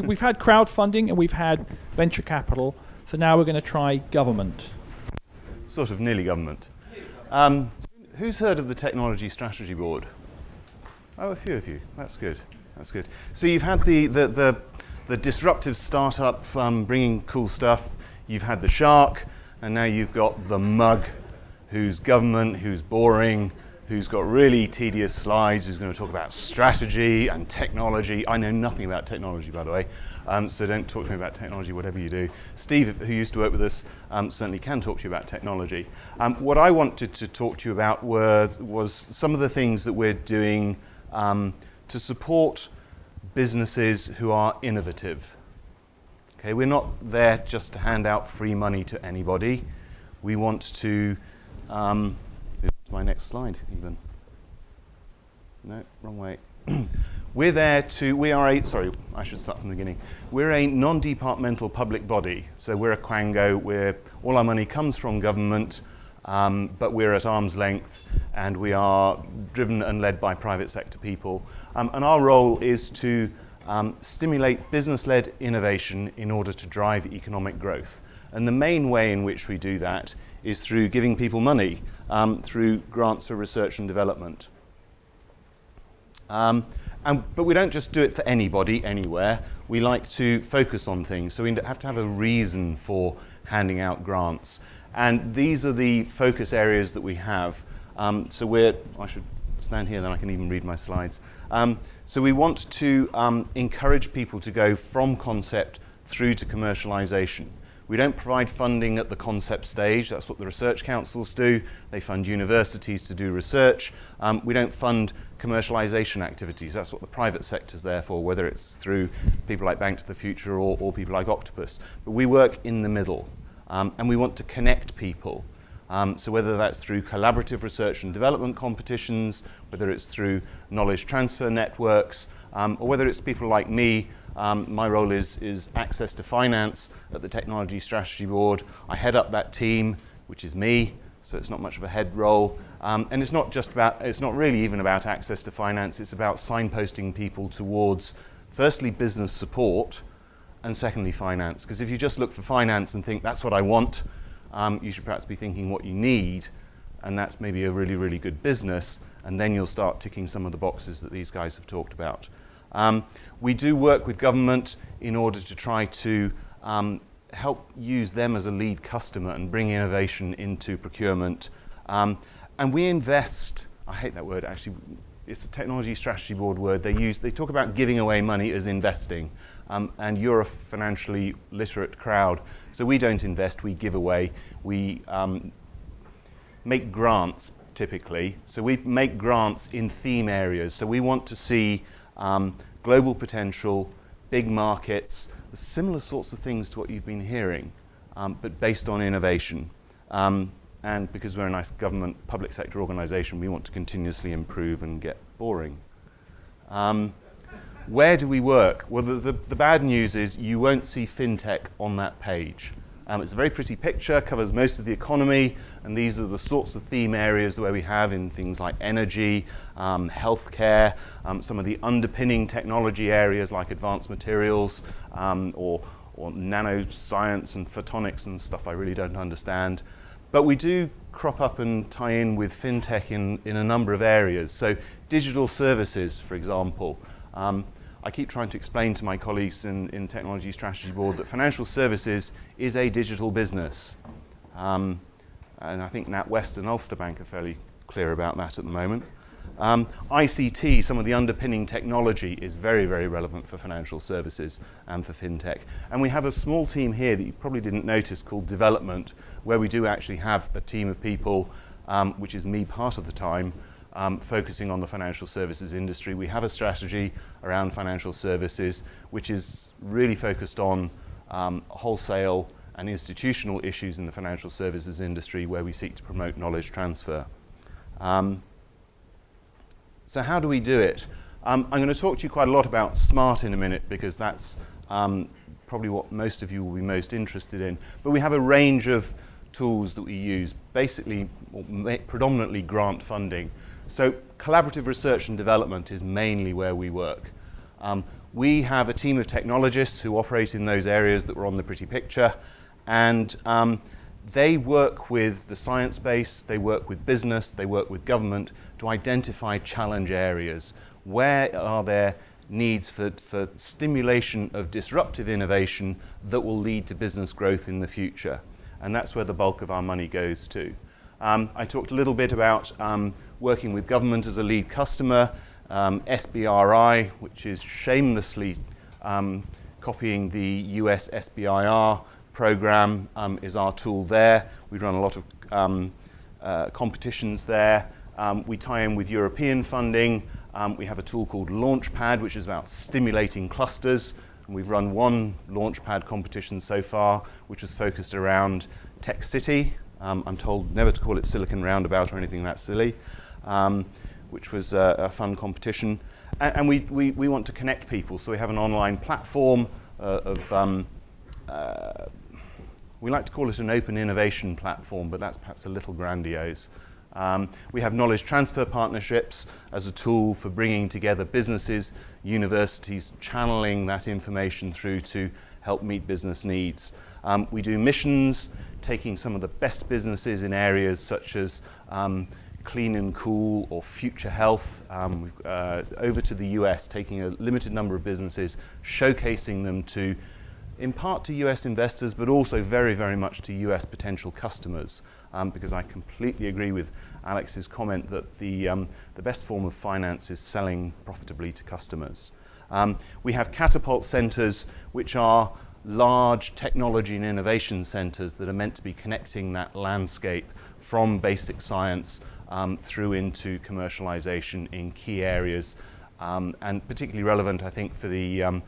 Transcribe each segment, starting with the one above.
we've had crowdfunding and we've had venture capital, so now we're going to try government. Sort of nearly government. Who's heard of the Technology Strategy Board? Oh, a few of you. That's good. That's good. So you've had the disruptive startup bringing cool stuff. You've had the shark, and now you've got the mug, who's government, who's boring, who's got really tedious slides, who's going to talk about strategy and technology. I know nothing about technology, by the way, so don't talk to me about technology, whatever you do. Steve, who used to work with us, certainly can talk to you about technology. What I wanted to talk to you about was some of the things that we're doing to support businesses who are innovative. Okay, we're not there just to hand out free money to anybody. We want to my next slide even. No, wrong way. We are a, sorry, I should start from the beginning. We're a non-departmental public body. So we're a quango, all our money comes from government, but we're at arm's length and we are driven and led by private sector people. And our role is to stimulate business-led innovation in order to drive economic growth. And the main way in which we do that is through giving people money, through grants for research and development. But we don't just do it for anybody, anywhere. We like to focus on things, so we have to have a reason for handing out grants. And these are the focus areas that we have. I should stand here, then I can even read my slides. So we want to encourage people to go from concept through to commercialization. We don't provide funding at the concept stage. That's what the research councils do. They fund universities to do research. We don't fund commercialization activities. That's what the private sector's there for, whether it's through people like Bank to the Future or people like Octopus. But we work in the middle, and we want to connect people. So whether that's through collaborative research and development competitions, whether it's through knowledge transfer networks, or whether it's people like me. My role is access to finance at the Technology Strategy Board. I head up that team, which is me, so it's not much of a head role. And it's not really even about access to finance, it's about signposting people towards, firstly, business support, and secondly, finance. Because if you just look for finance and think, that's what I want, you should perhaps be thinking what you need, and that's maybe a really, really good business, and then you'll start ticking some of the boxes that these guys have talked about. We do work with government in order to try to help use them as a lead customer and bring innovation into procurement. And we invest, I hate that word actually, it's a Technology Strategy Board word they talk about giving away money as investing. And you're a financially literate crowd, so we don't invest, we give away. We make grants typically, so we make grants in theme areas. So we want to see global potential, big markets, similar sorts of things to what you've been hearing, but based on innovation. And because we're a nice government public sector organisation, we want to continuously improve and get boring. Where do we work? Well, the bad news is you won't see fintech on that page. It's a very pretty picture, covers most of the economy, and these are the sorts of theme areas where we have in things like energy, healthcare, some of the underpinning technology areas like advanced materials, or nanoscience and photonics and stuff I really don't understand. But we do crop up and tie in with fintech in a number of areas. So digital services, for example. I keep trying to explain to my colleagues in Technology Strategy Board that financial services is a digital business. And I think NatWest and Ulster Bank are fairly clear about that at the moment. ICT, some of the underpinning technology, is very, very relevant for financial services and for fintech. And we have a small team here that you probably didn't notice called development, where we do actually have a team of people, which is me part of the time, focusing on the financial services industry. We have a strategy around financial services, which is really focused on wholesale and institutional issues in the financial services industry, where we seek to promote knowledge transfer. So how do we do it? I'm going to talk to you quite a lot about SMART in a minute, because that's probably what most of you will be most interested in. But we have a range of tools that we use, basically, predominantly grant funding. So collaborative research and development is mainly where we work. We have a team of technologists who operate in those areas that were on the pretty picture, and they work with the science base, they work with business, they work with government to identify challenge areas. Where are there needs for stimulation of disruptive innovation that will lead to business growth in the future? And that's where the bulk of our money goes to. I talked a little bit about working with government as a lead customer. SBRI, which is shamelessly copying the US SBIR program, is our tool there. We run a lot of competitions there. We tie in with European funding. We have a tool called Launchpad, which is about stimulating clusters. And we've run one Launchpad competition so far, which was focused around Tech City. I'm told never to call it Silicon Roundabout or anything that silly, which was a fun competition. And we want to connect people, so we have an online platform we like to call it an open innovation platform, but that's perhaps a little grandiose. We have knowledge transfer partnerships as a tool for bringing together businesses, universities, channeling that information through to help meet business needs. We do missions, taking some of the best businesses in areas such as clean and cool or future health over to the US, taking a limited number of businesses, showcasing them to, in part to US investors, but also very, very much to US potential customers, because I completely agree with Alex's comment that the best form of finance is selling profitably to customers. We have catapult centers, which are large technology and innovation centers that are meant to be connecting that landscape from basic science through into commercialization in key areas, and particularly relevant, I think, for the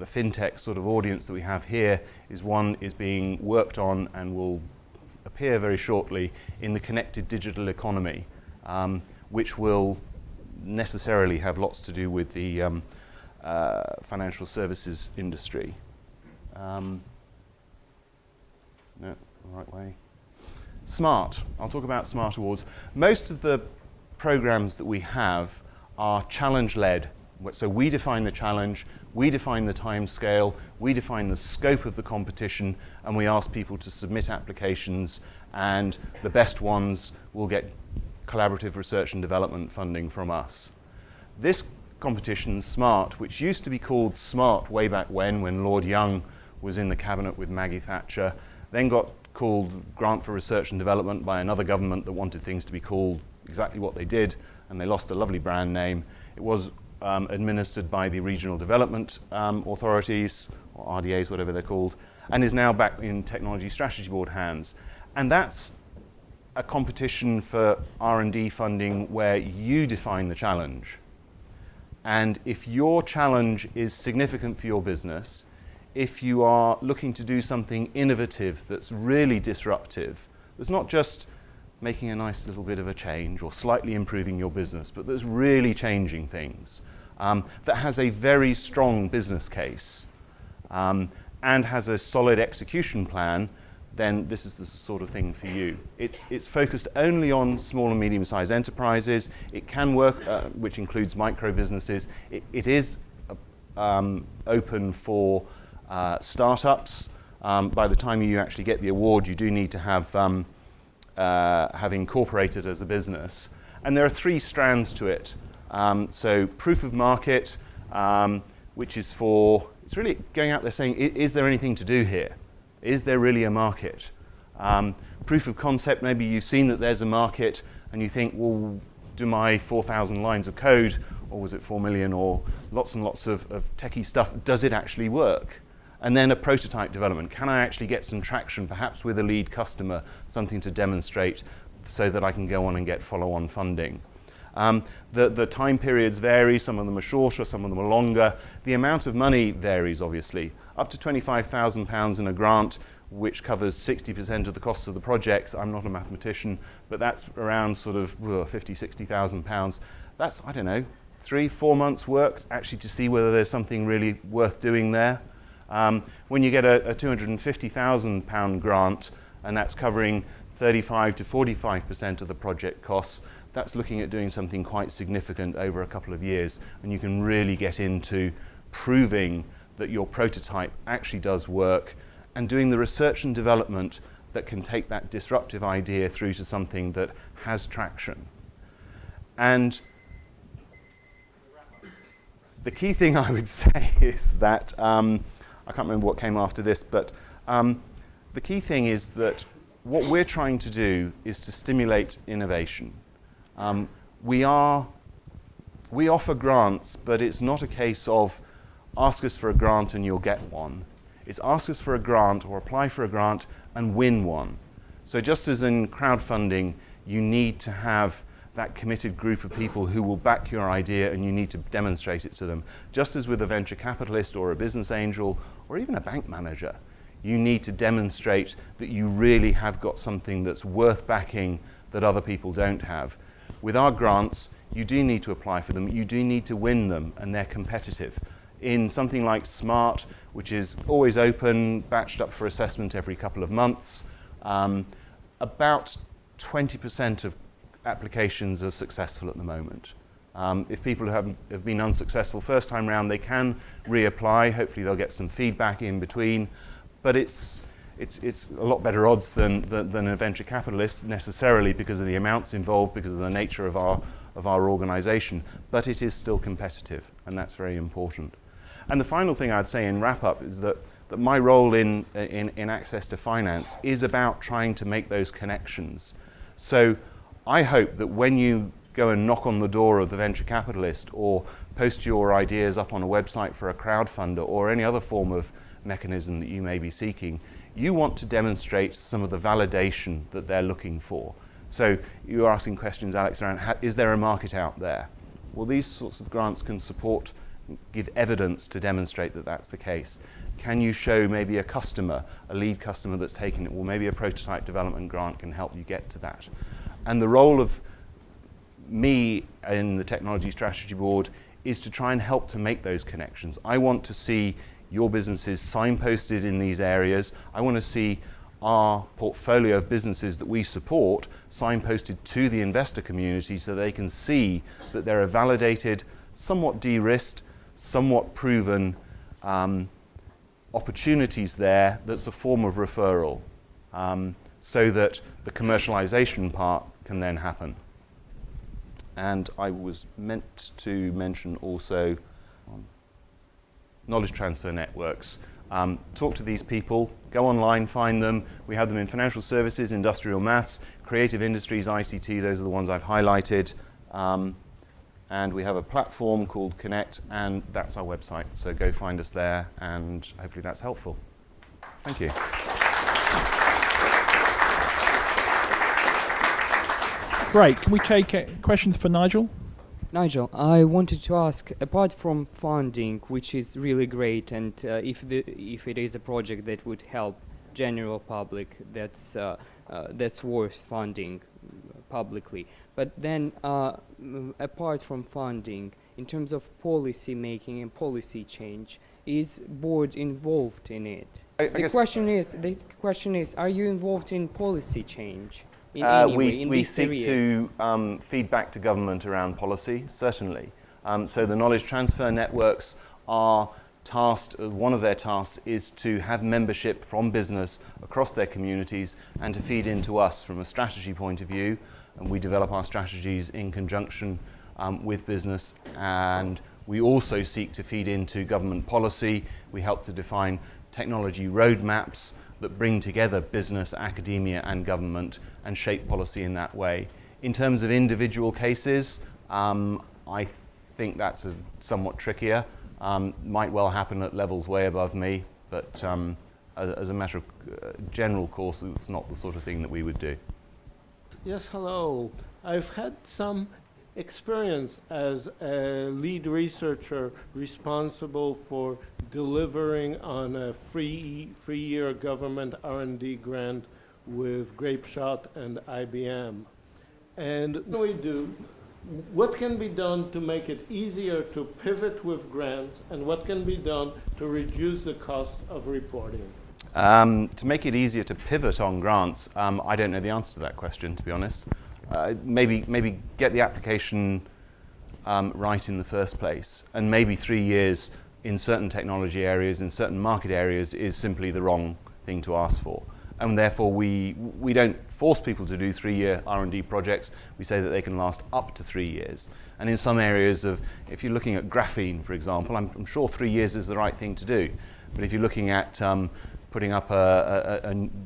fintech sort of audience that we have here is being worked on and will appear very shortly in the connected digital economy, which will necessarily have lots to do with the financial services industry. No, the right way. Smart. I'll talk about Smart Awards. Most of the programs that we have are challenge-led. So we define the challenge, we define the time scale, we define the scope of the competition, and we ask people to submit applications, and the best ones will get collaborative research and development funding from us. This competition, SMART, which used to be called SMART way back when Lord Young was in the cabinet with Maggie Thatcher, then got called Grant for Research and Development by another government that wanted things to be called exactly what they did, and they lost a lovely brand name. It was administered by the regional development authorities, or RDAs, whatever they're called, and is now back in Technology Strategy Board hands. And that's a competition for R&D funding where you define the challenge. And if your challenge is significant for your business, if you are looking to do something innovative that's really disruptive, that's not just making a nice little bit of a change or slightly improving your business, but that's really changing things, that has a very strong business case and has a solid execution plan, then this is the sort of thing for you. It's focused only on small and medium-sized enterprises. It can work, which includes micro businesses. It is open for startups. By the time you actually get the award, you do need to have incorporated as a business. And there are three strands to it. So proof of market, which is for, it's really going out there saying, is there anything to do here? Is there really a market? Proof of concept, maybe you've seen that there's a market and you think, well, do my 4,000 lines of code, or was it 4 million, or lots and lots of techie stuff, does it actually work? And then a prototype development. Can I actually get some traction, perhaps with a lead customer, something to demonstrate so that I can go on and get follow-on funding? The time periods vary. Some of them are shorter, some of them are longer. The amount of money varies, obviously. Up to £25,000 in a grant, which covers 60% of the costs of the projects. I'm not a mathematician, but that's around sort of £50,000, £60,000. That's, I don't know, 3-4 months' work actually to see whether there's something really worth doing there. When you get a £250,000 grant, and that's covering 35 to 45% of the project costs, that's looking at doing something quite significant over a couple of years, and you can really get into proving that your prototype actually does work and doing the research and development that can take that disruptive idea through to something that has traction. And the key thing I would say is that, I can't remember what came after this, but the key thing is that what we're trying to do is to stimulate innovation. We offer grants, but it's not a case of ask us for a grant and you'll get one. It's ask us for a grant or apply for a grant and win one. So just as in crowdfunding, you need to have that committed group of people who will back your idea and you need to demonstrate it to them. Just as with a venture capitalist or a business angel or even a bank manager, you need to demonstrate that you really have got something that's worth backing that other people don't have. With our grants, you do need to apply for them, you do need to win them, and they're competitive. In something like SMART, which is always open, batched up for assessment every couple of months, about 20% of applications are successful at the moment. If people have been unsuccessful first time round, they can reapply. Hopefully they'll get some feedback in between. But it's a lot better odds than a venture capitalist necessarily because of the amounts involved, because of the nature of our organization. But it is still competitive, and that's very important. And the final thing I'd say in wrap-up is that my role in access to finance is about trying to make those connections. So I hope that when you go and knock on the door of the venture capitalist or post your ideas up on a website for a crowdfunder or any other form of mechanism that you may be seeking, you want to demonstrate some of the validation that they're looking for. So you're asking questions, Alex, around is there a market out there? Well, these sorts of grants can support, give evidence to demonstrate that that's the case. Can you show maybe a customer, a lead customer that's taken it? Well, maybe a prototype development grant can help you get to that. And the role of me in the Technology Strategy Board is to try and help to make those connections. I want to see your businesses signposted in these areas. I want to see our portfolio of businesses that we support signposted to the investor community so they can see that there are validated, somewhat de-risked, somewhat proven opportunities there that's a form of referral, so that the commercialization part can then happen. And I was meant to mention also knowledge transfer networks. Talk to these people, go online, find them. We have them in financial services, industrial maths, creative industries, ICT, those are the ones I've highlighted. And we have a platform called Connect, and that's our website. So go find us there, and hopefully that's helpful. Thank you. Great. Can we take questions for Nigel? Nigel, I wanted to ask, apart from funding, which is really great, and if it is a project that would help general public, that's worth funding publicly. But then, apart from funding, in terms of policy making and policy change, is board involved in it? The question is, are you involved in policy change? We seek to feed back to government around policy, certainly. So the knowledge transfer networks are tasked, one of their tasks is to have membership from business across their communities and to feed into us from a strategy point of view. And we develop our strategies in conjunction with business, and we also seek to feed into government policy. We help to define technology roadmaps that bring together business, academia and government and shape policy in that way. In terms of individual cases, I think that's somewhat trickier. Might well happen at levels way above me, but as a matter of general course, it's not the sort of thing that we would do. Yes, hello. I've had some experience as a lead researcher responsible for delivering on a free-year government R&D grant with Grapeshot and IBM. And what do we do? What can be done to make it easier to pivot with grants, and what can be done to reduce the cost of reporting? To make it easier to pivot on grants, I don't know the answer to that question, to be honest. maybe get the application right in the first place, and maybe 3 years in certain technology areas, in certain market areas, is simply the wrong thing to ask for. And therefore we don't force people to do 3-year R&D projects. We say that they can last up to 3 years. And in some areas of, if you're looking at graphene, for example, I'm sure 3 years is the right thing to do. But if you're looking at putting up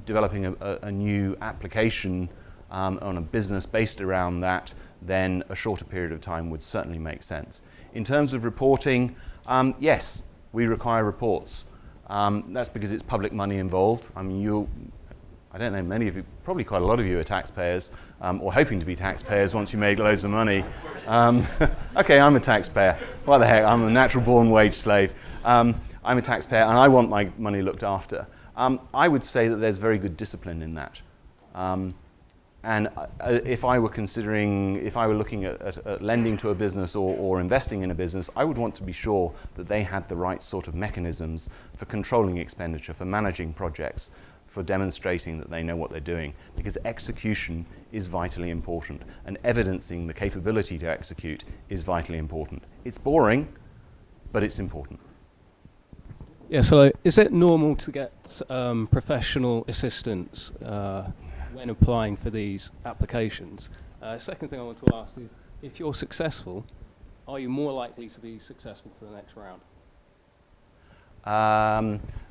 developing a new application on a business based around that, then a shorter period of time would certainly make sense. In terms of reporting, yes, we require reports. That's because it's public money involved. I mean, I don't know, many of you, probably quite a lot of you are taxpayers, or hoping to be taxpayers once you make loads of money. Okay, I'm a taxpayer. What the heck, I'm a natural-born wage slave. I'm a taxpayer, and I want my money looked after. I would say that there's very good discipline in that. And if I were looking at lending to a business or investing in a business, I would want to be sure that they had the right sort of mechanisms for controlling expenditure, for managing projects, for demonstrating that they know what they're doing, because execution is vitally important, and evidencing the capability to execute is vitally important. It's boring, but it's important. Yeah, so is it normal to get professional assistance when applying for these applications? Second thing I want to ask is, if you're successful, are you more likely to be successful for the next round?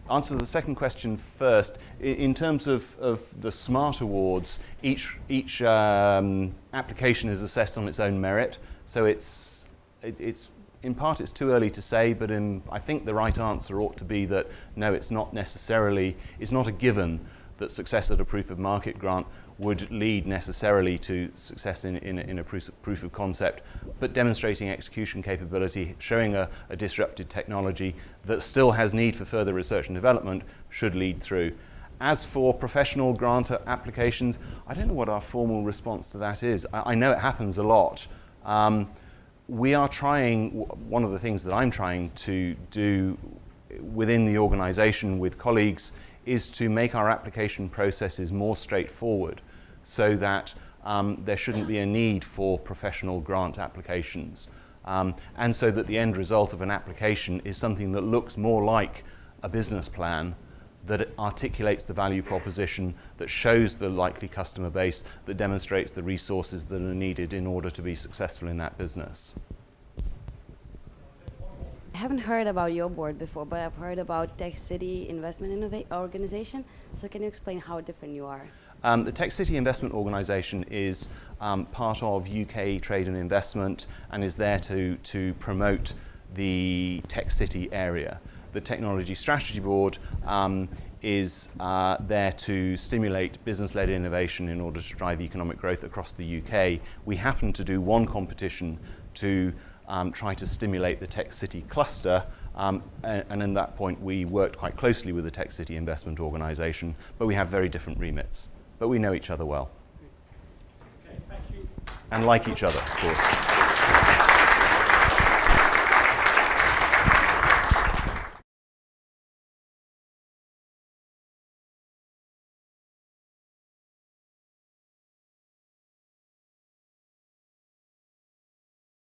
Answer the second question first. In terms of the SMART awards, each application is assessed on its own merit. So it's in part it's too early to say, but I think the right answer ought to be that no, it's not a given that success at a proof of market grant would lead necessarily to success in a proof of concept, but demonstrating execution capability, showing a disrupted technology that still has need for further research and development should lead through. As for professional grant applications, I don't know what our formal response to that is. I know it happens a lot. We are trying, one of the things that I'm trying to do within the organization with colleagues is to make our application processes more straightforward, so that there shouldn't be a need for professional grant applications. And so that the end result of an application is something that looks more like a business plan, that articulates the value proposition, that shows the likely customer base, that demonstrates the resources that are needed in order to be successful in that business. I haven't heard about your board before, but I've heard about Tech City Investment Organization. So can you explain how different you are? The Tech City Investment Organisation is part of UK Trade and Investment and is there to promote the Tech City area. The Technology Strategy Board is there to stimulate business-led innovation in order to drive economic growth across the UK. We happen to do one competition to try to stimulate the Tech City cluster, and in that point we worked quite closely with the Tech City Investment Organisation, but we have very different remits. But we know each other well. Okay, thank you. And like each other, of course.